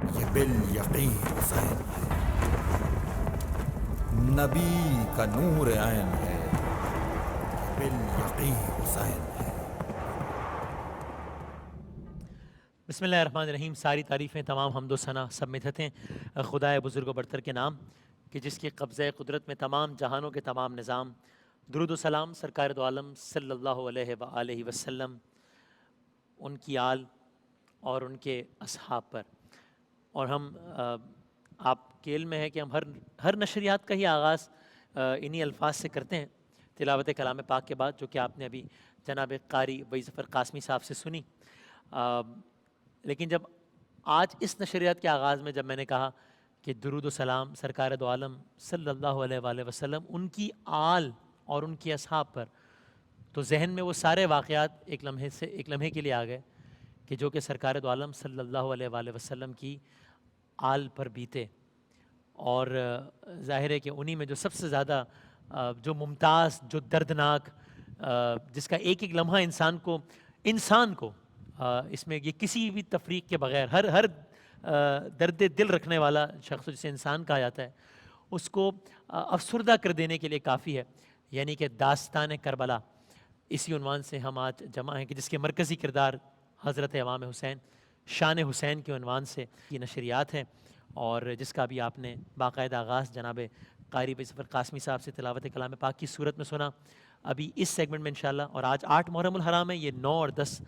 یہ بالیقین حسین ہے، نبی کا نور عین ہے، یہ بالیقین حسین ہے۔ بسم اللہ الرحمن الرحیم۔ ساری تعریفیں، تمام حمد و ثنا سب مدحت ہیں خدائے بزرگ و برتر کے نام کہ جس کی قبضہ قدرت میں تمام جہانوں کے تمام نظام۔ درود و سلام سرکار دو عالم صلی اللہ علیہ وآلہ وسلم، ان کی آل اور ان کے اصحاب پر۔ اور ہم آپ کے علم میں ہے کہ ہم ہر نشریات کا ہی آغاز انہی الفاظ سے کرتے ہیں، تلاوت کلام پاک کے بعد، جو کہ آپ نے ابھی جناب قاری وحید ظفر قاسمی صاحب سے سنی۔ لیکن جب آج اس نشریات کے آغاز میں جب میں نے کہا کہ درود و سلام سرکار دو عالم صلی اللہ علیہ وآلہ وسلم، ان کی آل اور ان کی اصحاب پر، تو ذہن میں وہ سارے واقعات ایک لمحے کے لیے آ گئے کہ جو کہ سرکار دو عالم صلی اللہ علیہ وآلہ وسلم کی آل پر بیتے۔ اور ظاہر ہے کہ انہی میں جو سب سے زیادہ جو ممتاز، جو دردناک، جس کا ایک ایک لمحہ انسان کو اس میں یہ کسی بھی تفریق کے بغیر ہر درد دل رکھنے والا شخص جسے انسان کہا جاتا ہے، اس کو افسردہ کر دینے کے لیے کافی ہے، یعنی کہ داستان کربلا۔ اسی عنوان سے ہم آج جمع ہیں کہ جس کے مرکزی کردار حضرت امام حسین، شان حسین کے عنوان سے یہ نشریات ہیں، اور جس کا بھی آپ نے باقاعدہ آغاز جناب قاری وحید ظفر قاسمی صاحب سے تلاوت کلام پاک کی صورت میں سنا۔ ابھی اس سیگمنٹ میں انشاءاللہ، اور آج 8 محرم الحرام ہے، یہ 9 اور 10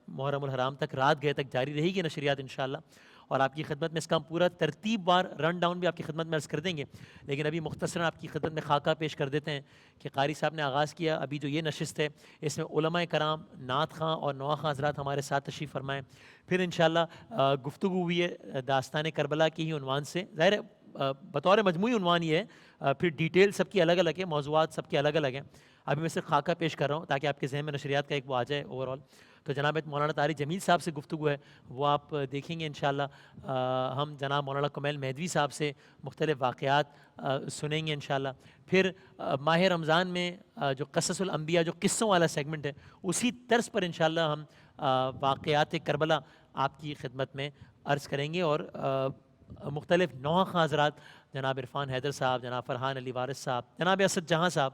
محرم الحرام تک، رات گئے تک جاری رہے گی نشریات انشاءاللہ، اور آپ کی خدمت میں اس کا ہم پورا ترتیب وار رن ڈاؤن بھی آپ کی خدمت میں عرض کر دیں گے۔ لیکن ابھی مختصراً آپ کی خدمت میں خاکہ پیش کر دیتے ہیں کہ قاری صاحب نے آغاز کیا، ابھی جو یہ نشست ہے اس میں علماء کرام، نعت خواں اور نواخواں خواں حضرات ہمارے ساتھ تشریف فرمائیں۔ پھر انشاءاللہ گفتگو ہوئی ہے داستان کربلا کی ہی عنوان سے، ظاہر ہے بطور مجموعی عنوان یہ ہے، پھر ڈیٹیل سب کی الگ الگ ہے، موضوعات سب کے الگ الگ ہیں۔ ابھی میں صرف خاکہ پیش کر رہا ہوں تاکہ آپ کے ذہن میں نشریات کا ایک وہ آ جائے اوورال۔ تو جناب مولانا طارق جمیل صاحب سے گفتگو ہے، وہ آپ دیکھیں گے انشاءاللہ۔ ہم جناب مولانا کمیل مہدوی صاحب سے مختلف واقعات سنیں گے انشاءاللہ۔ پھر ماہ رمضان میں جو قصص الانبیاء، جو قصوں والا سیگمنٹ ہے، اسی طرز پر انشاءاللہ ہم واقعات کربلا آپ کی خدمت میں عرض کریں گے، اور مختلف نوحہ خواں حضرات، جناب عرفان حیدر صاحب، جناب فرحان علی وارث صاحب، جناب اسد جہاں صاحب،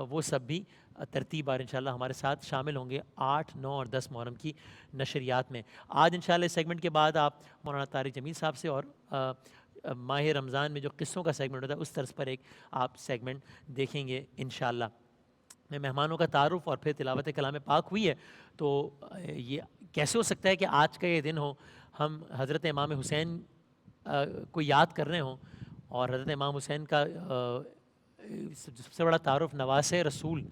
وہ سب بھی ترتیب بار انشاءاللہ ہمارے ساتھ شامل ہوں گے 8، 9 اور 10 محرم کی نشریات میں۔ آج انشاءاللہ اس سیگمنٹ کے بعد آپ مولانا طارق جمیل صاحب سے اور ماہ رمضان میں جو قصوں کا سیگمنٹ ہوتا ہے اس طرز پر ایک آپ سیگمنٹ دیکھیں گے انشاءاللہ۔ میں مہمانوں کا تعارف اور پھر تلاوت کلام پاک ہوئی ہے، تو یہ کیسے ہو سکتا ہے کہ آج کا یہ دن ہو، ہم حضرت امام حسین کو یاد کر رہے ہوں، اور حضرت امام حسین کا سب سے بڑا تعارف نواس رسول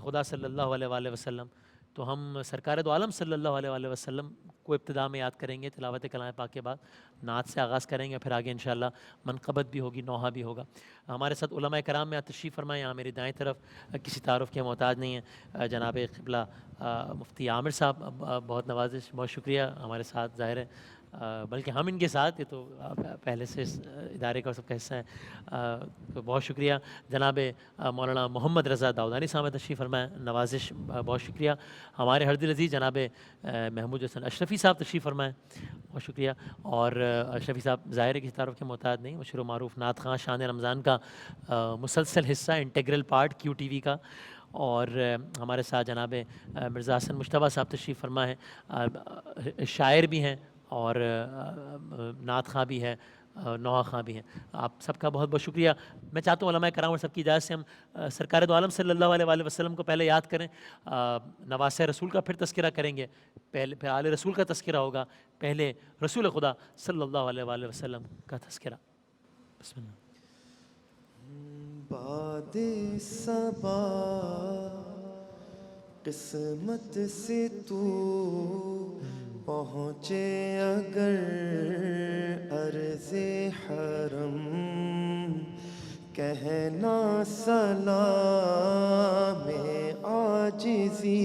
خدا صلی اللہ علیہ وآلہ وسلم، تو ہم سرکار دو عالم صلی اللہ علیہ وآلہ وسلم کو ابتدا میں یاد کریں گے تلاوت کلام پاک کے بعد، نعت سے آغاز کریں گے، پھر آگے انشاءاللہ منقبت بھی ہوگی، نوحہ بھی ہوگا۔ ہمارے ساتھ علماء کرام میں تشریف فرمائیں، یہاں میری دائیں طرف کسی تعارف کے محتاج نہیں ہیں، جناب قبلہ مفتی عامر صاحب، بہت نوازش، بہت شکریہ ہمارے ساتھ ظاہر ہے، بلکہ ہم ان کے ساتھ، یہ تو پہلے سے اس ادارے کا سب کا حصہ ہے، تو بہت شکریہ۔ جناب مولانا محمد رضا داؤدانی صاحب تشریف فرمائیں، نوازش، بہت شکریہ۔ ہمارے ہر دل عزیز جناب محمود حسن اشرفی صاحب تشریف فرمائیں، بہت شکریہ۔ اور اشرفی صاحب ظاہر ہے کسی تعارف کے محتاج نہیں، مشہور و معروف نعت خواں، شان رمضان کا مسلسل حصہ، انٹیگرل پارٹ کیو ٹی وی کا، اور ہمارے ساتھ جناب مرزا حسن مشتبہ صاحب تشریف فرما ہیں، شاعر بھی ہیں اور نعت خواں بھی ہے، نوحہ خواں بھی ہیں۔ آپ سب کا بہت بہت شکریہ۔ میں چاہتا ہوں علماء کرام اور سب کی اجازت سے ہم سرکار دو عالم صلی اللہ علیہ وآلہ وسلم کو پہلے یاد کریں، نواس رسول کا پھر تذکرہ کریں گے، پھر آل رسول کا تذکرہ ہوگا، پہلے رسول خدا صلی اللہ علیہ وآلہ وسلم کا تذکرہ۔ بسم اللہ۔ باد صبا قسمت سے تو پہنچے اگر عرض حرم، کہنا سلام عاجزی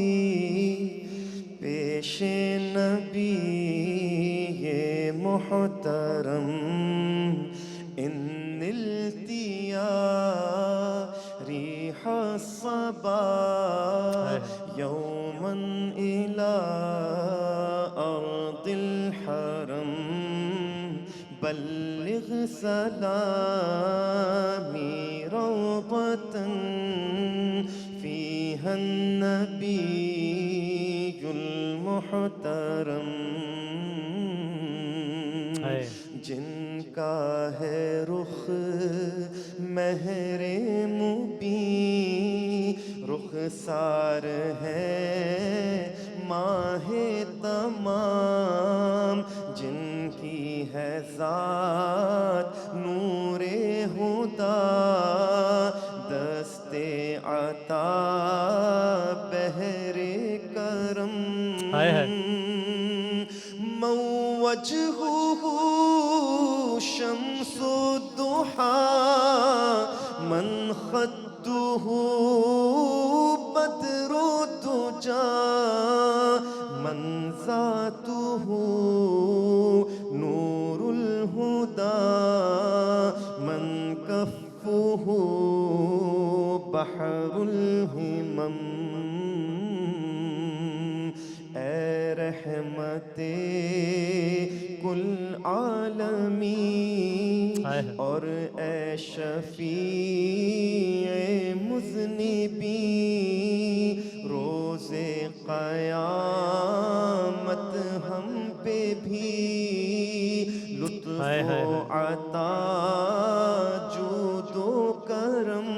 پیش نبی یہ محترم، ان التیا ریح الصبا یوما الى ارض الحرم، بلغ سلامی روضة فيها النبي المحترم جن کا ہے رخ مہر مبین، رخسار ہے ماہ تمام، جن کی ہے ذات نور ہدا، دست عطا بحر کرم، وجهه شمس الضحى من خده بدر الدجى من ذاته نور الهدى من كفه بحر الهمم، اے رحمت کل عالمین اور اے شفیع مذنبین، روز قیامت ہم پہ بھی لطف و عطا جود و کرم،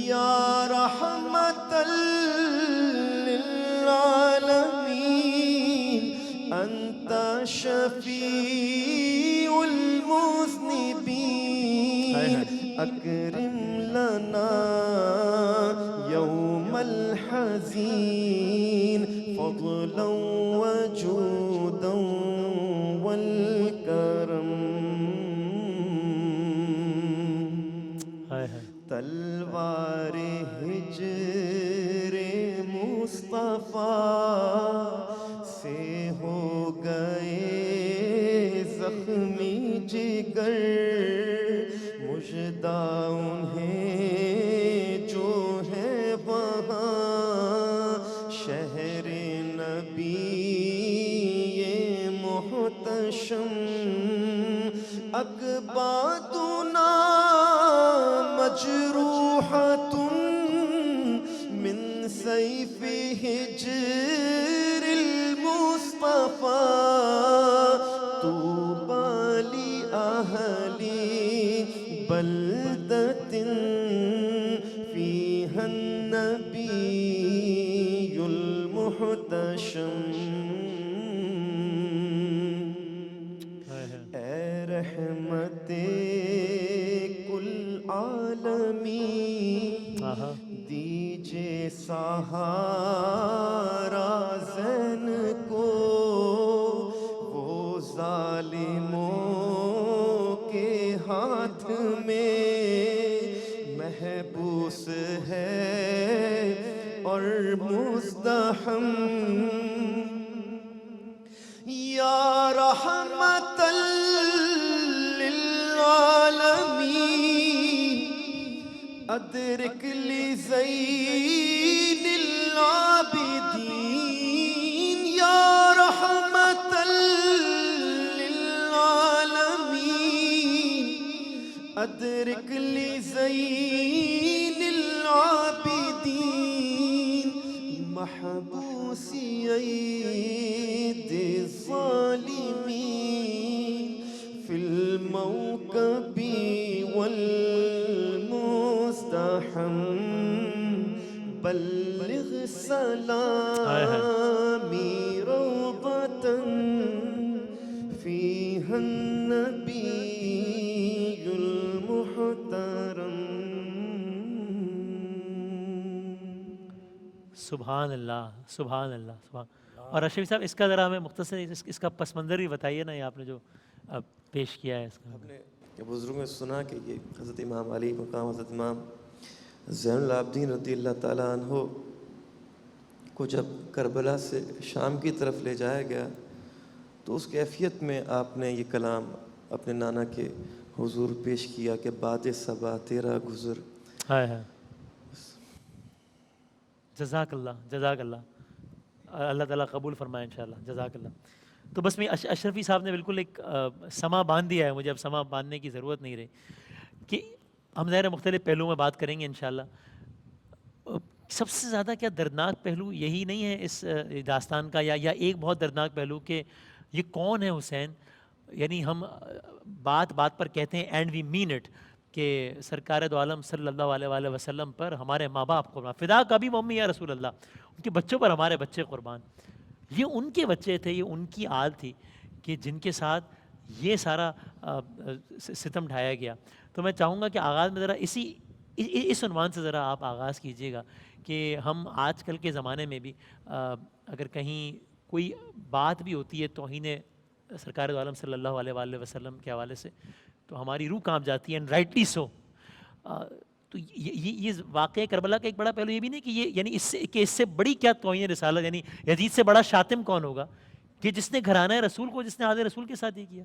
یا رحمت للعالمین انت شفیع المذنبین، اکرم لنا یوم الحزین فضلا وجودا والکرم، تلوار ہجر مصطفیٰ سے ہو گئے زخمی جگر، مژدہ انہیں جو ہے وہاں شہر نبی محتشم، اکبادنا مجروحة من سيف هجر المصطفى، طوبى لأهل بلدة فيها النبي المحتشم، اے رحمت کل عالمین دیجے سہارا زین کو، وہ ظالموں کے ہاتھ میں محبوس ہے اور مزدحم، یا رحمت للعالمین ادرک لزین العابدین، یا رحمت للعالمین ادرک لزین العابدین، محبوسی ایدی الظالمین فی الموکب والمزدحم، بلغ سلامی روضة فيها النبي المحترم۔ سبحان اللہ، سبحان اللہ، سبحان۔ اور اشرف صاحب اس کا ذرا ہمیں مختصر اس کا پس منظر بھی بتائیے نا، یہ آپ نے جو اب پیش کیا ہے اس کا۔ ہم نے بزرگوں نے سنا کہ یہ حضرت امام علی مقام حضرت امام زین العابدین رضی اللہ تعالیٰ عنہ کو جب کربلا سے شام کی طرف لے جایا گیا تو اس کیفیت میں آپ نے یہ کلام اپنے نانا کے حضور پیش کیا کہ باد صبا تیرا گزر۔ ہائے ہائے، جزاک اللہ، جزاک اللہ، اللہ تعالیٰ قبول فرمائے انشاءاللہ، جزاک اللہ۔ تو بس میں اشرفی صاحب نے بالکل ایک سما باندھ دیا ہے مجھے، اب سما باندھنے کی ضرورت نہیں رہی کہ ہم ظاہر مختلف پہلوؤں میں بات کریں گے انشاءاللہ۔ سب سے زیادہ کیا دردناک پہلو یہی نہیں ہے اس داستان کا، یا ایک بہت دردناک پہلو کہ یہ کون ہے حسین؟ یعنی ہم بات بات پر کہتے ہیں اینڈ وی مین اٹ کہ سرکار دو عالم صلی اللہ علیہ وآلہ وسلم پر ہمارے ماں باپ قربان، فدا کبھی ممی یا رسول اللہ، ان کے بچوں پر ہمارے بچے قربان۔ یہ ان کے بچے تھے، یہ ان کی آل تھی کہ جن کے ساتھ یہ سارا ستم ڈھایا گیا۔ تو میں چاہوں گا کہ آغاز میں ذرا اس عنوان سے ذرا آپ آغاز کیجئے گا کہ ہم آج کل کے زمانے میں بھی اگر کہیں کوئی بات بھی ہوتی ہے توہین سرکار دو عالم صلی اللہ علیہ وآلہ وسلم کے حوالے سے تو ہماری روح کانپ جاتی ہے، اینڈ رائٹلی سو۔ تو یہ واقعہ کربلا کا ایک بڑا پہلو یہ بھی نہیں کہ یہ یعنی اس سے بڑی کیا توہین رسالت، یعنی یزید سے بڑا شاتم کون ہوگا کہ جس نے گھرانہ رسول کو، جس نے آل رسول کے ساتھ یہ کیا۔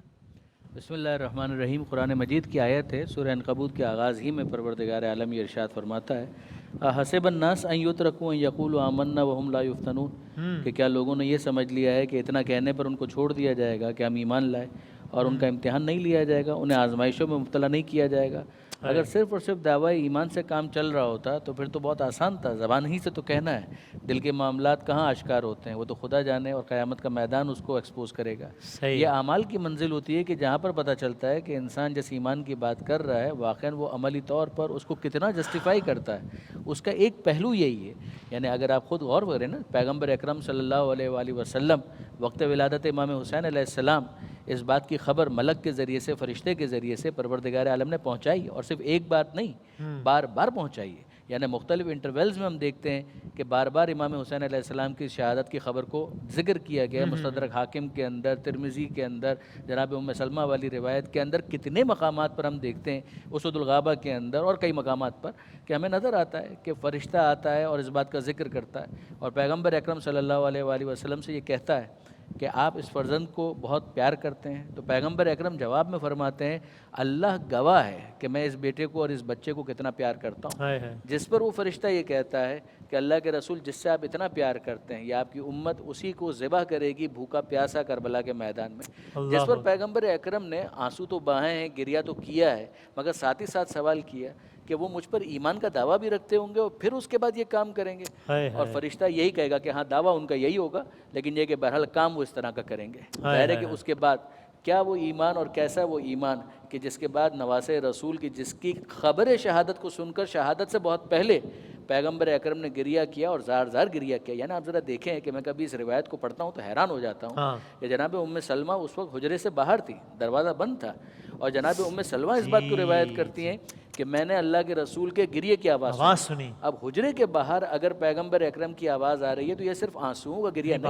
بسم اللہ الرحمن الرحیم۔ قرآن مجید کی آیت ہے، سورہ عنکبوت کے آغاز ہی میں پروردگار عالم یہ ارشاد فرماتا ہے حسب الناس ان یترکوا ان یقولوا آمنا وهم لا یفتنون، کہ کیا لوگوں نے یہ سمجھ لیا ہے کہ اتنا کہنے پر ان کو چھوڑ دیا جائے گا کہ ہم ایمان لائے اور ان کا امتحان نہیں لیا جائے گا، انہیں آزمائشوں میں مبتلا نہیں کیا جائے گا۔ اگر صرف اور صرف دعوی ایمان سے کام چل رہا ہوتا تو پھر تو بہت آسان تھا، زبان ہی سے تو کہنا ہے، دل کے معاملات کہاں آشکار ہوتے ہیں، وہ تو خدا جانے، اور قیامت کا میدان اس کو ایکسپوز کرے گا۔ یہ اعمال کی منزل ہوتی ہے کہ جہاں پر پتہ چلتا ہے کہ انسان جس ایمان کی بات کر رہا ہے واقعاً وہ عملی طور پر اس کو کتنا جسٹیفائی کرتا ہے۔ اس کا ایک پہلو یہی ہے، یعنی اگر آپ خود غور کریں نا، پیغمبر اکرم صلی اللہ علیہ وآلہ وسلم وقت ولادت امام حسین علیہ السلام اس بات کی خبر ملک کے ذریعے سے، فرشتے کے ذریعے سے پروردگار عالم نے پہنچائی، اور صرف ایک بار نہیں، بار بار پہنچائی ہے۔ یعنی مختلف انٹرولز میں ہم دیکھتے ہیں کہ بار بار امام حسین علیہ السلام کی شہادت کی خبر کو ذکر کیا گیا، مستدرک حاکم کے اندر، ترمذی کے اندر، جناب ام سلمہ والی روایت کے اندر کتنے مقامات پر ہم دیکھتے ہیں، اسود الغابہ کے اندر اور کئی مقامات پر، کہ ہمیں نظر آتا ہے کہ فرشتہ آتا ہے اور اس بات کا ذکر کرتا ہے، اور پیغمبر اکرم صلی اللہ علیہ وآلہ وسلم سے یہ کہتا ہے کہ آپ اس فرزند کو بہت پیار کرتے ہیں، تو پیغمبر اکرم جواب میں فرماتے ہیں اللہ گواہ ہے کہ میں اس بیٹے کو اور اس بچے کو کتنا پیار کرتا ہوں۔ جس پر وہ فرشتہ یہ کہتا ہے کہ اللہ کے رسول جس سے آپ اتنا پیار کرتے ہیں یہ آپ کی امت اسی کو ذبح کرے گی بھوکا پیاسا کربلا کے میدان میں۔ جس پر پیغمبر اکرم نے آنسو تو بہائے ہیں، گریہ تو کیا ہے، مگر ساتھ ہی ساتھ سوال کیا کہ وہ مجھ پر ایمان کا دعویٰ بھی رکھتے ہوں گے اور پھر اس کے بعد یہ کام کریں گے، اور فرشتہ یہی کہے گا کہ ہاں دعویٰ ان کا یہی ہوگا، لیکن یہ کہ بہرحال کام وہ اس طرح کا کریں گے۔ ظاہر ہے کہ اس کے بعد کیا وہ ایمان اور کیسا وہ ایمان کہ جس کے بعد نواسے رسول کی جس کی خبر شہادت کو سن کر شہادت سے بہت پہلے پیغمبر اکرم نے گریہ کیا اور زار زار گریہ کیا۔ یعنی آپ ذرا دیکھیں کہ میں کبھی اس روایت کو پڑھتا ہوں تو حیران ہو جاتا ہوں کہ جناب ام سلمہ اس وقت حجرے سے باہر تھی، دروازہ بند تھا، اور جناب ام سلمہ اس بات کو روایت کرتی ہیں کہ میں نے اللہ کے رسول کے گریہ کی آواز سنی۔ اب حجرے کے باہر اگر پیغمبر اکرم کی آواز آ رہی ہے تو یہ صرف آنسوؤں کا گریہ نہیں ہے،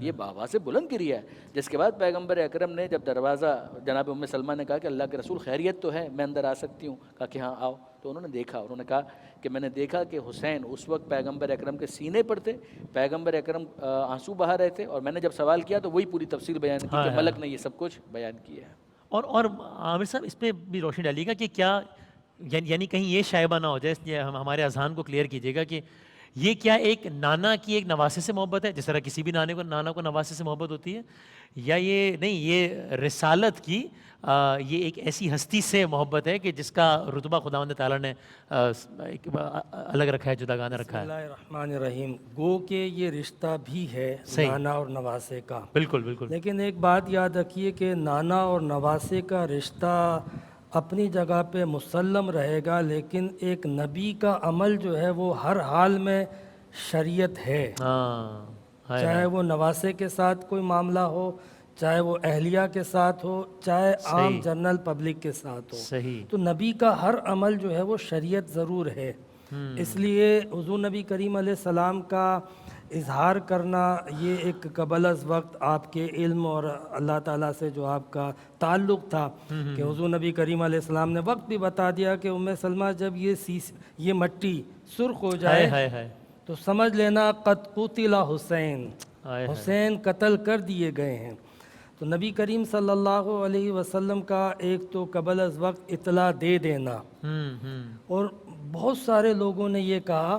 یہ آواز سے بلند گریہ ہے۔ جس کے بعد پیغمبر اکرم نے جب دروازہ، جناب ام سلمہ نے کہا کہ اللہ کے رسول خیریت تو ہے، میں اندر آ سکتی ہوں؟ کہا کہ ہاں آؤ۔ تو انہوں نے دیکھا، انہوں نے کہا کہ میں نے دیکھا کہ حسین اس وقت پیغمبر اکرم کے سینے پر تھے، پیغمبر اکرم آنسو بہا رہے تھے، اور میں نے جب سوال کیا تو وہی پوری تفصیل بیان کی کہ ملک نے یہ سب کچھ بیان کیا ہے۔ اور عامر صاحب اس پہ بھی روشنی ڈالیے گا کہ کیا یعنی کہیں یہ شائبہ نہ ہو جائے، ہمارے اذہان کو کلیئر کیجیے گا کہ یہ کیا ایک نانا کی ایک نواسے سے محبت ہے، جس طرح کسی بھی نانا کو نواسے سے محبت ہوتی ہے، یا یہ نہیں، یہ رسالت کی یہ ایک ایسی ہستی سے محبت ہے کہ جس کا رتبہ خداوند تعالیٰ نے الگ رکھا ہے، جداگانہ رکھا ہے؟ بسم اللہ الرحمن الرحیم۔ گو کہ یہ رشتہ بھی ہے نانا اور نواسے کا، بالکل بالکل، لیکن ایک بات یاد رکھیے کہ نانا اور نواسے کا رشتہ اپنی جگہ پہ مسلم رہے گا، لیکن ایک نبی کا عمل جو ہے وہ ہر حال میں شریعت ہے، چاہے وہ نواسے کے ساتھ کوئی معاملہ ہو، چاہے وہ اہلیہ کے ساتھ ہو، چاہے عام جنرل پبلک کے ساتھ ہو، تو نبی کا ہر عمل جو ہے وہ شریعت ضرور ہے۔ اس لیے حضور نبی کریم علیہ السلام کا اظہار کرنا یہ ایک قبل از وقت آپ کے علم اور اللہ تعالیٰ سے جو آپ کا تعلق تھا کہ حضور نبی کریم علیہ السلام نے وقت بھی بتا دیا کہ ام سلمہ جب یہ مٹی سرخ ہو جائے تو سمجھ لینا قد قتل حسین، حسین قتل کر دیے گئے ہیں۔ تو نبی کریم صلی اللہ علیہ وسلم کا ایک تو قبل از وقت اطلاع دے دینا، اور بہت سارے لوگوں نے یہ کہا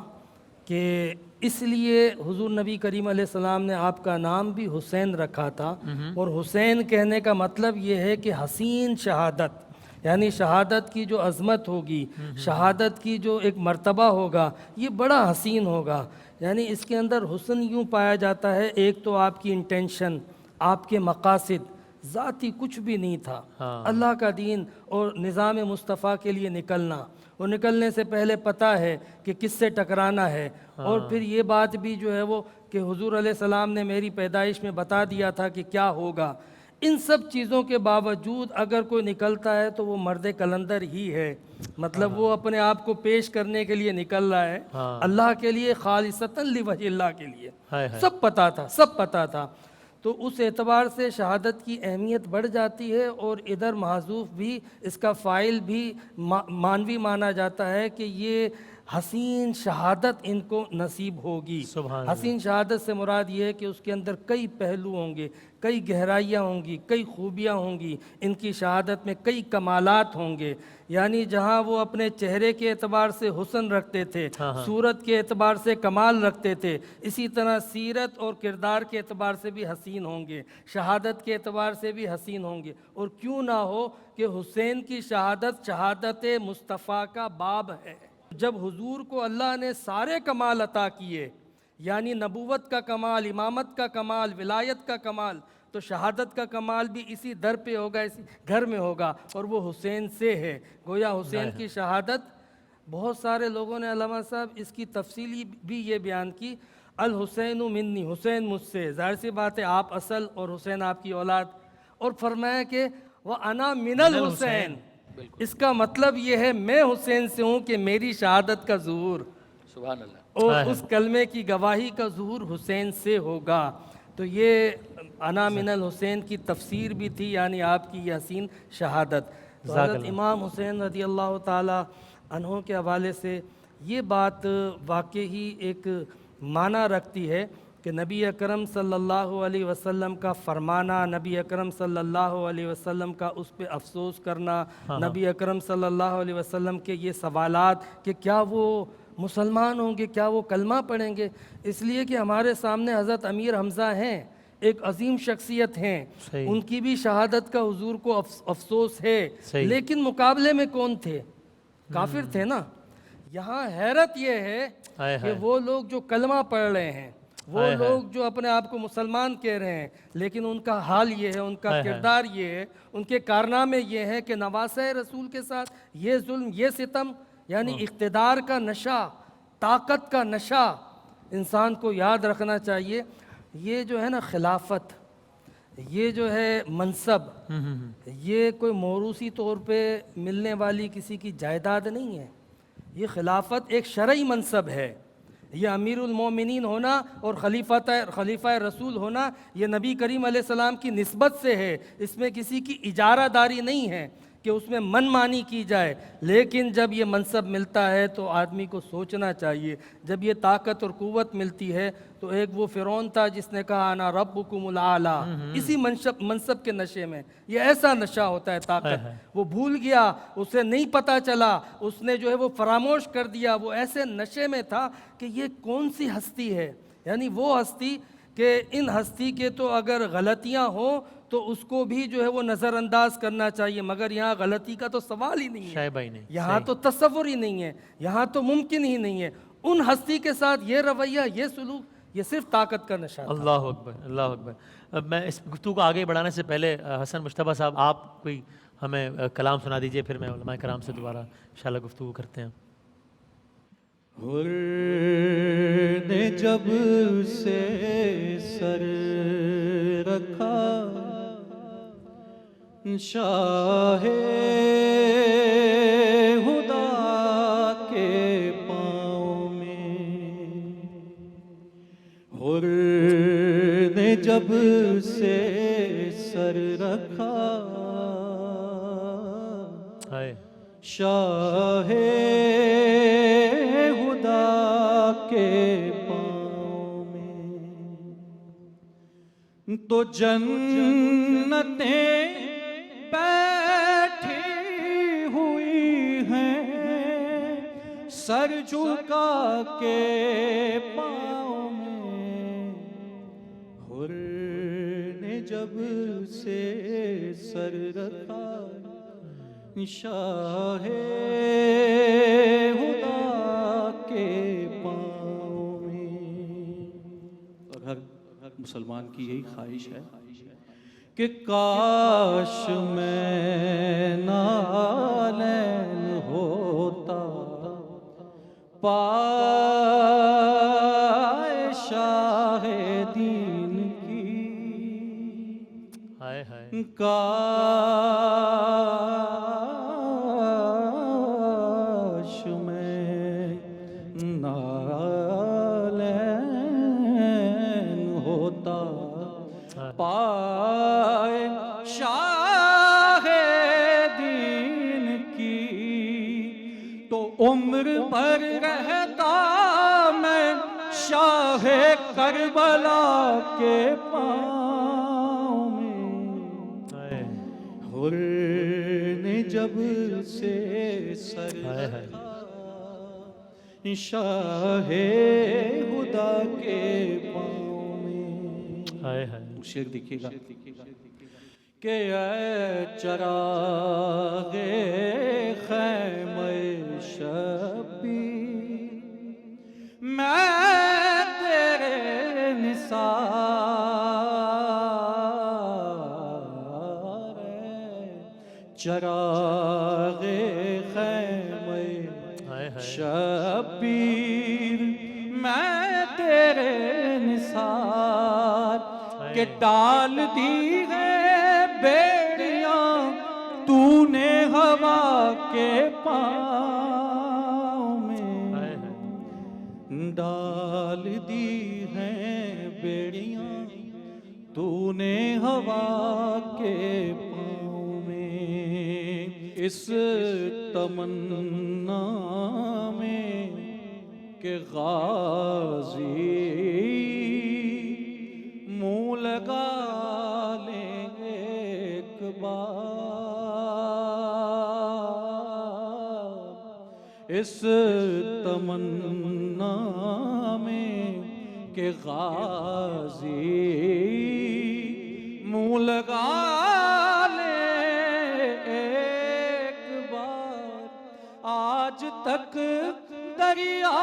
کہ اس لیے حضور نبی کریم علیہ السلام نے آپ کا نام بھی حسین رکھا تھا، اور حسین کہنے کا مطلب یہ ہے کہ حسین شہادت، یعنی شہادت کی جو عظمت ہوگی، شہادت کی جو ایک مرتبہ ہوگا، یہ بڑا حسین ہوگا. یعنی اس کے اندر حسن یوں پایا جاتا ہے، ایک تو آپ کی انٹینشن، آپ کے مقاصد، ذاتی کچھ بھی نہیں تھا، اللہ کا دین اور نظام مصطفیٰ کے لیے نکلنا، اور نکلنے سے پہلے پتہ ہے کہ کس سے ٹکرانا ہے، اور پھر یہ بات بھی جو ہے وہ کہ حضور علیہ السلام نے میری پیدائش میں بتا دیا تھا کہ کیا ہوگا. ان سب چیزوں کے باوجود اگر کوئی نکلتا ہے تو وہ مرد کلندر ہی ہے، مطلب وہ اپنے آپ کو پیش کرنے کے لیے نکل رہا ہے، اللہ کے لیے، خالصتاً لوجہ اللہ کے لیے. سب پتہ تھا، سب پتہ تھا. تو اس اعتبار سے شہادت کی اہمیت بڑھ جاتی ہے، اور ادھر محذوف بھی اس کا فاعل بھی مانوی مانا جاتا ہے کہ یہ حسین شہادت ان کو نصیب ہوگی. حسین شہادت سے مراد یہ ہے کہ اس کے اندر کئی پہلو ہوں گے، کئی گہرائیاں ہوں گی، کئی خوبیاں ہوں گی، ان کی شہادت میں کئی کمالات ہوں گے. یعنی جہاں وہ اپنے چہرے کے اعتبار سے حسن رکھتے تھے، صورت کے اعتبار سے کمال رکھتے تھے، اسی طرح سیرت اور کردار کے اعتبار سے بھی حسین ہوں گے، شہادت کے اعتبار سے بھی حسین ہوں گے. اور کیوں نہ ہو کہ حسین کی شہادت شہادت مصطفیٰ کا باب ہے. جب حضور کو اللہ نے سارے کمال عطا کیے، یعنی نبوت کا کمال، امامت کا کمال، ولایت کا کمال، تو شہادت کا کمال بھی اسی در پہ ہوگا، اسی گھر میں ہوگا، اور وہ حسین سے ہے. گویا حسین کی شہادت، بہت سارے لوگوں نے علامہ صاحب اس کی تفصیلی بھی یہ بیان کی، الحسین منی، حسین مجھ سے، ظاہر سی بات ہے آپ اصل اور حسین آپ کی اولاد، اور فرمایا کہ وَأَنَا مِنَ الْحُسَيْن، اس کا مطلب یہ ہے میں حسین سے ہوں کہ میری شہادت کا ظہور، سبحان اللہ، اور اس کلمے کی گواہی کا ظہور حسین سے ہوگا. تو یہ انا من الحسین کی تفسیر بھی تھی، یعنی آپ کی یہ حسین شہادت. تو حضرت امام حسین رضی اللہ تعالی عنہ کے حوالے سے یہ بات واقعی ایک معنی رکھتی ہے کہ نبی اکرم صلی اللہ علیہ وسلم کا فرمانا، نبی اکرم صلی اللہ علیہ وسلم کا اس پہ افسوس کرنا، نبی اکرم صلی اللہ علیہ وسلم کے یہ سوالات کہ کیا وہ مسلمان ہوں گے، کیا وہ کلمہ پڑھیں گے، اس لیے کہ ہمارے سامنے حضرت امیر حمزہ ہیں، ایک عظیم شخصیت ہیں، ان کی بھی شہادت کا حضور کو افسوس ہے، لیکن مقابلے میں کون تھے؟ کافر تھے نا. یہاں حیرت یہ ہے کہ وہ لوگ جو کلمہ پڑھ رہے ہیں، وہ لوگ جو اپنے آپ کو مسلمان کہہ رہے ہیں، لیکن ان کا حال یہ ہے، ان کا کردار یہ ہے، ان کے کارنامے یہ ہیں کہ نواسہ رسول کے ساتھ یہ ظلم، یہ ستم، یعنی اقتدار کا نشہ، طاقت کا نشہ. انسان کو یاد رکھنا چاہیے یہ جو ہے نا خلافت، یہ جو ہے منصب، یہ کوئی موروثی طور پہ ملنے والی کسی کی جائیداد نہیں ہے. یہ خلافت ایک شرعی منصب ہے. یہ امیر المومنین ہونا اور خلیفہ رسول ہونا یہ نبی کریم علیہ السلام کی نسبت سے ہے، اس میں کسی کی اجارہ داری نہیں ہے کہ اس میں من مانی کی جائے. لیکن جب یہ منصب ملتا ہے تو آدمی کو سوچنا چاہیے. جب یہ طاقت اور قوت ملتی ہے تو ایک وہ فرعون تھا جس نے کہا انا ربکم الاعلی، اسی منصب کے نشے میں. یہ ایسا نشہ ہوتا ہے طاقت، وہ بھول گیا، اسے نہیں پتہ چلا، اس نے جو ہے وہ فراموش کر دیا. وہ ایسے نشے میں تھا کہ یہ کون سی ہستی ہے، یعنی وہ ہستی کہ ان ہستی کے تو اگر غلطیاں ہوں تو اس کو بھی جو ہے وہ نظر انداز کرنا چاہیے، مگر یہاں غلطی کا تو سوال ہی نہیں ہے، یہاں تو تصور ہی نہیں ہے، یہاں تو ممکن ہی نہیں ہے. ان ہستی کے ساتھ یہ رویہ، یہ سلوک، یہ صرف طاقت کا نشہ تھا. اللہ اکبر، اللہ اکبر. اب میں اس گفتگو کو آگے بڑھانے سے پہلے حسن مجتبیٰ صاحب آپ کوئی ہمیں کلام سنا دیجئے، پھر میں علماء کرام سے دوبارہ انشاءاللہ گفتگو کرتے ہیں. حر نے جب سے سر رکھا شاہ خدا کے پاؤں میں، حر نے جب سے سر رکھا شاہ کے پاؤں میں، تو جنتیں بیٹھی ہوئی ہیں سر جھکا کے پاؤں میں، حر نے جب سے سر رکھا شاہ خدا کے پاؤں میں۔ اور ہر مسلمان کی یہی خواہش ہے کہ کاش میں نالین ہوتا، پائے شاہ دین کی، ہائے ہائے کاش میں نالین ہوتا، پائے شاہ دین کی، تو عمر بھر رہتا میں شاہ کربلا کے پاؤں میں۔ ہائے حر نے جب سے سر ہائے ہائے رکھا شاہ خدا کے پاؤں میں۔ ہائے ہائے شعر دیکھیے گا کہ اے چراغ خیمہ شبی، میں تیرے نثار، چراغ خیمہ ہائے ہائے شبیر، میں تیرے نثار، کہ ڈال دی ہے بیڑیاں تو نے ہوا کے پاؤں میں، ہائے ہائے ڈال دی ہیں بیڑیاں تو نے ہوا کے پاؤں میں۔ اس تمنا میں کہ غازی منہ لگا لیں ایک بار، اس تمنا میں کہ غازی منہ لگا لیں ایک بار، آج تک دریا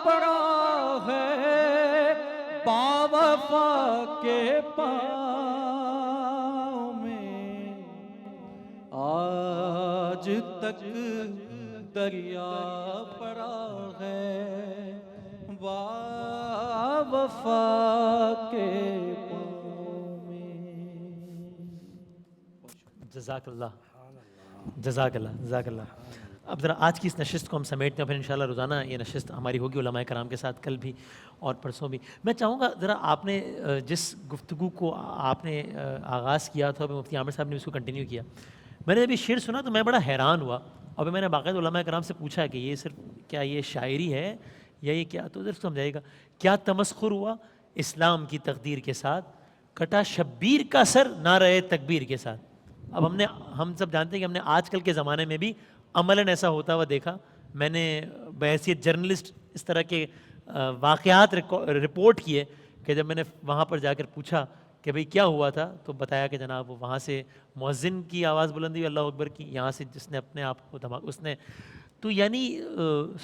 پڑا ہے باوفا کے پاؤں میں، آج تک دریا پڑا ہے باوفا کے پاؤں میں۔ جزاک اللہ جزاک اللہ جزاک اللہ۔ اب ذرا آج کی اس نشست کو ہم سمیٹتے ہیں، پھر انشاءاللہ روزانہ یہ نشست ہماری ہوگی علماء کرام کے ساتھ، کل بھی اور پرسوں بھی۔ میں چاہوں گا ذرا آپ نے جس گفتگو کو آپ نے آغاز کیا تھا، مفتی عامر صاحب نے اس کو کنٹینیو کیا، میں نے جب یہ شعر سنا تو میں بڑا حیران ہوا، اور میں نے باقاعدہ علماء کرام سے پوچھا کہ یہ صرف کیا یہ شاعری ہے یا یہ کیا، تو ذرا سمجھائے گا کیا تمسخر ہوا اسلام کی تقدیر کے ساتھ، کٹا شبیر کا سر نعرہ تکبیر کے ساتھ۔ اب ہم سب جانتے ہیں کہ ہم نے آج کل کے زمانے میں بھی عملاً ایسا ہوتا ہوا دیکھا۔ میں نے بحیثیت جرنلسٹ اس طرح کے واقعات رپورٹ کیے کہ جب میں نے وہاں پر جا کر پوچھا کہ بھئی کیا ہوا تھا، تو بتایا کہ جناب وہ وہاں سے مؤذن کی آواز بلندی اللہ اکبر کی، یہاں سے جس نے اپنے آپ کو اس نے تو یعنی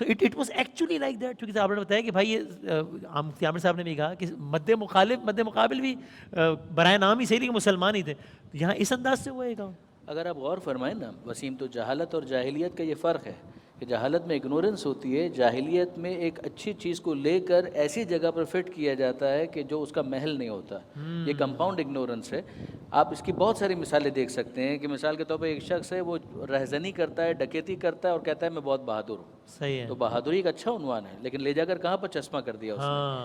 it was actually like that, کیونکہ آپ نے بتایا کہ بھائی مفتی عامر صاحب نے بھی کہا کہ مد مقابل بھی برائے نام ہی صحیح لیکن مسلمان ہی تھے، تو یہاں اس انداز سے ہوا یہ کام۔ اگر آپ غور فرمائیں نا وسیم، تو جہالت اور جاہلیت کا یہ فرق ہے کہ جہالت میں اگنورنس ہوتی ہے، جاہلیت میں ایک اچھی چیز کو لے کر ایسی جگہ پر فٹ کیا جاتا ہے کہ جو اس کا محل نہیں ہوتا، یہ کمپاؤنڈ اگنورنس ہے۔ آپ اس کی بہت ساری مثالیں دیکھ سکتے ہیں کہ مثال کے طور پہ ایک شخص ہے وہ رہزنی کرتا ہے، ڈکیتی کرتا ہے اور کہتا ہے میں بہت بہادر ہوں، صحیح ہے، تو بہادری ایک اچھا عنوان ہے، لیکن لے جا کر کہاں پر چشمہ کر دیا اس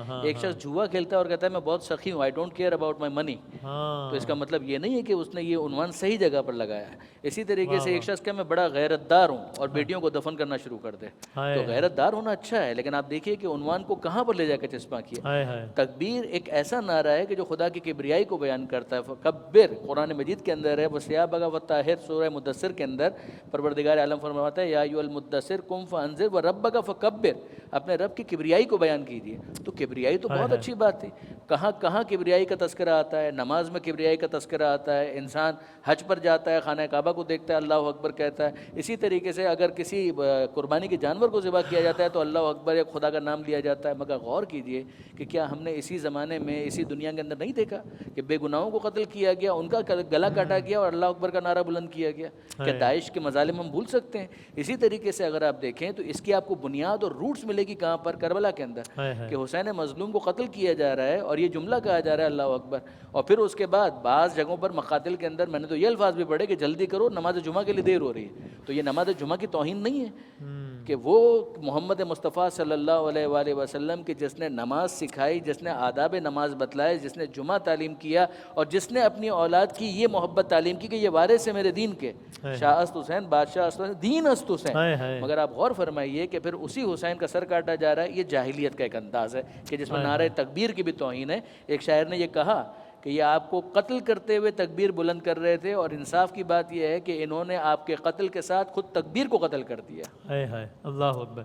نے۔ ایک شخص جوا کھیلتا ہے اور کہتا ہے میں بہت سخی ہوں، I don't care about my money, تو اس کا مطلب یہ نہیں ہے کہ اس نے یہ عنوان صحیح جگہ پر لگایا ہے۔ اسی طریقے سے ایک شخص کہ میں بڑا غیرت دار ہوں اور بیٹیوں کو دفن کرنا شروع کر دے، تو غیرت دار ہونا اچھا ہے، لیکن آپ دیکھیے کہ عنوان کو کہاں پر لے جا کے چسپاں کیا۔ تکبیر ایک ایسا نعرہ ہے کہ جو خدا کی کبریائی کو بیان کرتا ہے۔ فکبر قرآن مجید کے اندر ہے، وثیابک وطہر سورہ مدثر کے اندر پروردگار عالم فرماتا ہے یا ایھا المدثر قم فانذر وَأَنذِرْ وَرَبَّكَ فَكَبِّرْ، اپنے رب کی کبریائی کو بیان کیجیے. تو کبریائی تو بہت اچھی بات تھی. کہاں کہاں کبریائی کا تذکرہ آتا ہے؟ نماز میں کبریائی کا تذکرہ آتا ہے. انسان حج پر جاتا ہے، خانہ کعبہ کو دیکھتا ہے، اللہ اکبر کہتا ہے. اسی طریقے سے اگر کسی قربانی کے جانور کو ذبح کیا جاتا ہے تو اللہ اکبر یا خدا کا نام لیا جاتا ہے. مگر غور کیجیے کہ کیا ہم نے اسی زمانے میں اسی دنیا کے اندر نہیں دیکھا کہ بے گناہوں کو قتل کیا گیا، ان کا گلا کاٹا گیا اور اللہ اکبر کا نعرہ بلند کیا گیا؟ کیا داعش کے مظالم ہم بھول سکتے ہیں؟ اسی طریقے سے اگر آپ دیکھیں تو اس کی آپ کو بنیاد اور روٹس ملے گی کہاں پر؟ کربلا کے اندر، کہ حسین مظلوم کو قتل کیا جا رہا ہے اور یہ جملہ کہا جا رہا ہے اللہ اکبر. اور پھر اس کے بعد بعض جگہوں پر مقاتل کے اندر میں نے تو یہ الفاظ بھی پڑھے کہ جلدی کرو، نماز جمعہ کے لیے دیر ہو رہی ہے. تو یہ نماز جمعہ کی توہین نہیں ہے کہ وہ محمد مصطفیٰ صلی اللہ علیہ وآلہ وسلم کی جس نے نماز سکھائی، جس نے آداب نماز بتلائے، جس نے جمعہ تعلیم کیا اور جس نے اپنی اولاد کی یہ محبت تعلیم کی کہ یہ وارث ہے میرے دین کے، شاہ است حسین بادشاہ است حسین دین است حسین. مگر آپ غور فرمائیے کہ پھر اسی حسین کا سر کاٹا جا رہا ہے. یہ جاہلیت کا ایک انداز ہے کہ جس میں نعرہ تکبیر کی بھی توہین ہے. ایک شاعر نے یہ کہا کہ یہ آپ کو قتل کرتے ہوئے تکبیر بلند کر رہے تھے، اور انصاف کی بات یہ ہے کہ انہوں نے آپ کے قتل کے ساتھ خود تکبیر کو قتل کر دیا. ہائے ہائے اللہ اکبر.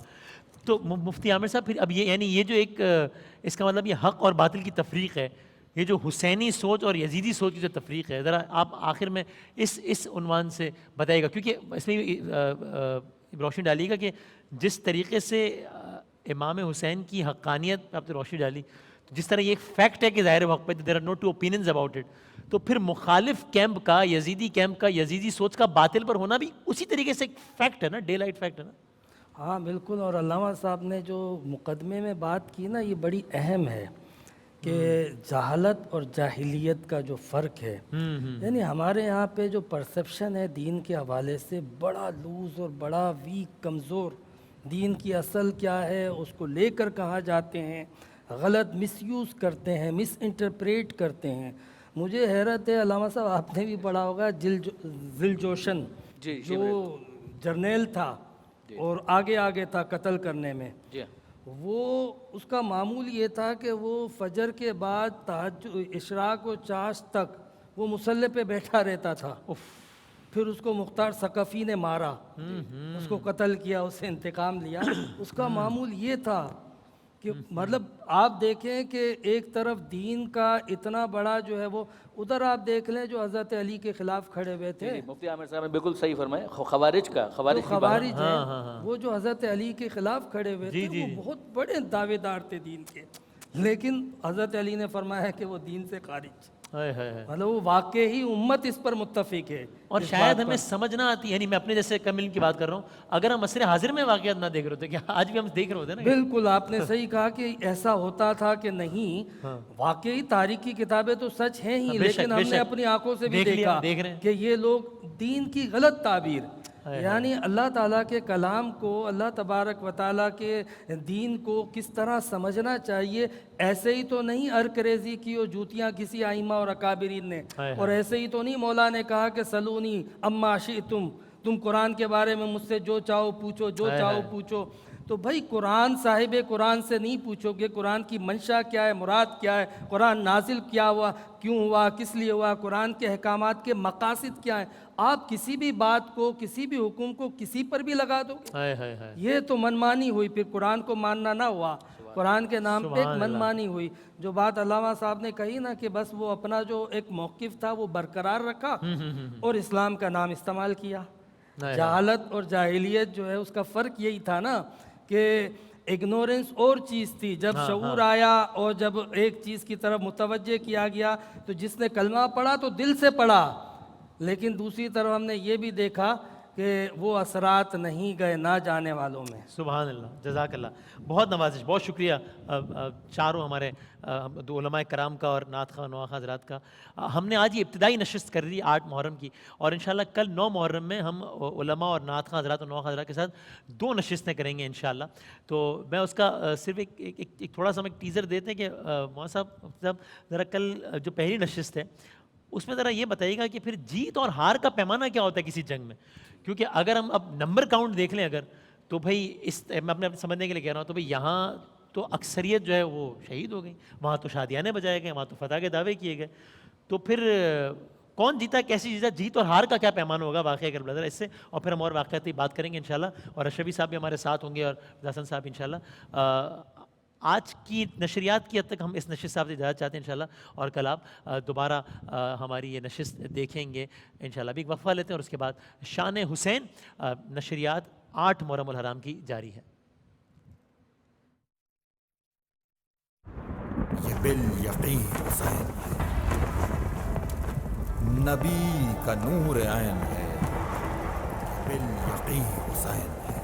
تو مفتی عامر صاحب پھر اب یہ یعنی یہ جو ایک اس کا مطلب یہ حق اور باطل کی تفریق ہے، یہ جو حسینی سوچ اور یزیدی سوچ کی جو تفریق ہے، ذرا آپ آخر میں اس عنوان سے بتائیے گا، کیونکہ اس میں روشنی ڈالیے گا کہ جس طریقے سے امام حسین کی حقانیت پہ آپ نے روشنی ڈالی، جس طرح یہ ایک فیکٹ ہے کہ ظاہر وقت پہ there are no two opinions about it, تو پھر مخالف کیمپ کا، یزیدی کیمپ کا، یزیدی سوچ کا باطل پر ہونا بھی اسی طریقے سے ایک فیکٹ ہے نا، ڈے لائٹ فیکٹ ہے نا. ہاں بالکل. اور علامہ صاحب نے جو مقدمے میں بات کی نا، یہ بڑی اہم ہے کہ جہالت اور جاہلیت کا جو فرق ہے. یعنی ہمارے یہاں پہ جو پرسیپشن ہے دین کے حوالے سے بڑا لوز اور بڑا ویک، کمزور. دین کی اصل کیا ہے، اس کو لے کر کہاں جاتے ہیں، غلط مس یوز کرتے ہیں، مس انٹرپریٹ کرتے ہیں. مجھے حیرت ہے علامہ صاحب، آپ نے بھی پڑھا ہوگا ذل جوشن جو جرنیل تھا اور آگے تھا قتل کرنے میں، وہ اس کا معمول یہ تھا کہ وہ فجر کے بعد تہجد، اشراق و چاشت تک وہ مسلح پہ بیٹھا رہتا تھا. پھر اس کو مختار ثقفی نے مارا، اس کو قتل کیا، اس سے انتقام لیا. اس کا معمول یہ تھا کہ مطلب آپ دیکھیں کہ ایک طرف دین کا اتنا بڑا جو ہے وہ، ادھر آپ دیکھ لیں جو حضرت علی کے خلاف کھڑے ہوئے تھے. مفتی عامر صاحب نے بالکل صحیح فرمایا. خوارج ہیں وہ جو حضرت علی کے خلاف کھڑے ہوئے تھے، وہ بہت بڑے دعوے دار تھے دین کے، لیکن حضرت علی نے فرمایا کہ وہ دین سے خارج. مطلب وہ واقعی امت اس پر متفق ہے. اور شاید ہمیں سمجھ نہ آتی، یعنی میں اپنے جیسے کم علم کی بات کر رہا ہوں، اگر ہم عصر حاضر میں واقعات نہ دیکھ رہے ہوتے، کہ آج بھی ہم دیکھ رہے ہوتے نا. بالکل آپ نے صحیح کہا کہ ایسا ہوتا تھا کہ نہیں، واقعی تاریخ کی کتابیں تو سچ ہیں ہی، لیکن ہم نے اپنی آنکھوں سے بھی دیکھا کہ یہ لوگ دین کی غلط تعبیر، یعنی اللہ تعالیٰ کے کلام کو، اللہ تبارک و تعالیٰ کے دین کو کس طرح سمجھنا چاہیے، ایسے ہی تو نہیں ارکریزی کی اور جوتیاں کسی ائمہ اور اکابرین نے، اور ایسے ہی تو نہیں مولا نے کہا کہ سلونی اما شئتم، تم قرآن کے بارے میں مجھ سے جو چاہو پوچھو، جو چاہو پوچھو. تو بھائی قرآن، صاحب قرآن سے نہیں پوچھو گے قرآن کی منشا کیا ہے، مراد کیا ہے، قرآن نازل کیا ہوا، کیوں ہوا، کس لیے ہوا، قرآن کے احکامات کے مقاصد کیا ہیں. آپ کسی بھی بات کو، کسی بھی حکم کو کسی پر بھی لگا دو گے، یہ تو منمانی ہوئی. پھر قرآن کو ماننا نہ ہوا، قرآن کے نام پہ ایک منمانی ہوئی. جو بات علامہ صاحب نے کہی نا کہ بس وہ اپنا جو ایک موقف تھا وہ برقرار رکھا اور اسلام کا نام استعمال کیا. جہالت اور جاہلیت جو ہے اس کا فرق یہی تھا نا کہ اگنورنس اور چیز تھی، جب شعور آیا اور جب ایک چیز کی طرف متوجہ کیا گیا تو جس نے کلمہ پڑھا تو دل سے پڑھا، لیکن دوسری طرف ہم نے یہ بھی دیکھا کہ وہ اثرات نہیں گئے نہ جانے والوں میں. سبحان اللہ، جزاک اللہ. بہت نوازش، بہت شکریہ چاروں ہمارے دو علماء کرام کا اور نعت خواہ نوا خواہ حضرات کا. ہم نے آج یہ ابتدائی نشست کر دی 8 محرم کی، اور انشاءاللہ کل 9 محرم میں ہم علماء اور نعت خواہ حضرات اور نوا خواہ حضرات کے ساتھ 2 نشستیں کریں گے انشاءاللہ. تو میں اس کا صرف ایک تھوڑا سا ایک ٹیزر دیتے ہیں کہ مولانا صاحب ذرا کل جو پہلی نشست ہے اس میں ذرا یہ بتائیے گا کہ پھر جیت اور ہار کا پیمانہ کیا ہوتا ہے کسی جنگ میں. کیونکہ اگر ہم اب نمبر کاؤنٹ دیکھ لیں اگر، تو بھائی میں اپنے سمجھنے کے لیے کہہ رہا ہوں، تو بھائی یہاں تو اکثریت جو ہے وہ شہید ہو گئی، وہاں تو شادیانے بجائے گئے، وہاں تو فتح کے دعوے کیے گئے. تو پھر کون جیتا کیسی جیتا, جیت اور ہار کا کیا پیمانہ ہوگا واقعہ کربلا ذرا اس سے, اور پھر ہم اور واقعاتی بات کریں گے انشاءاللہ, اور اشرفی صاحب بھی ہمارے ساتھ ہوں گے اور حسن صاحب انشاءاللہ. آج کی نشریات کی حد تک ہم اس نشست صاحب سے اجازت چاہتے ہیں انشاءاللہ, اور کل آپ دوبارہ ہماری یہ نشست دیکھیں گے انشاءاللہ. ابھی ایک وقفہ لیتے ہیں اور اس کے بعد شان حسین نشریات 8 محرم الحرام کی جاری ہے. یہ بالیقین حسین ہے, نبی کا نور عین ہے, بالیقین حسین ہے.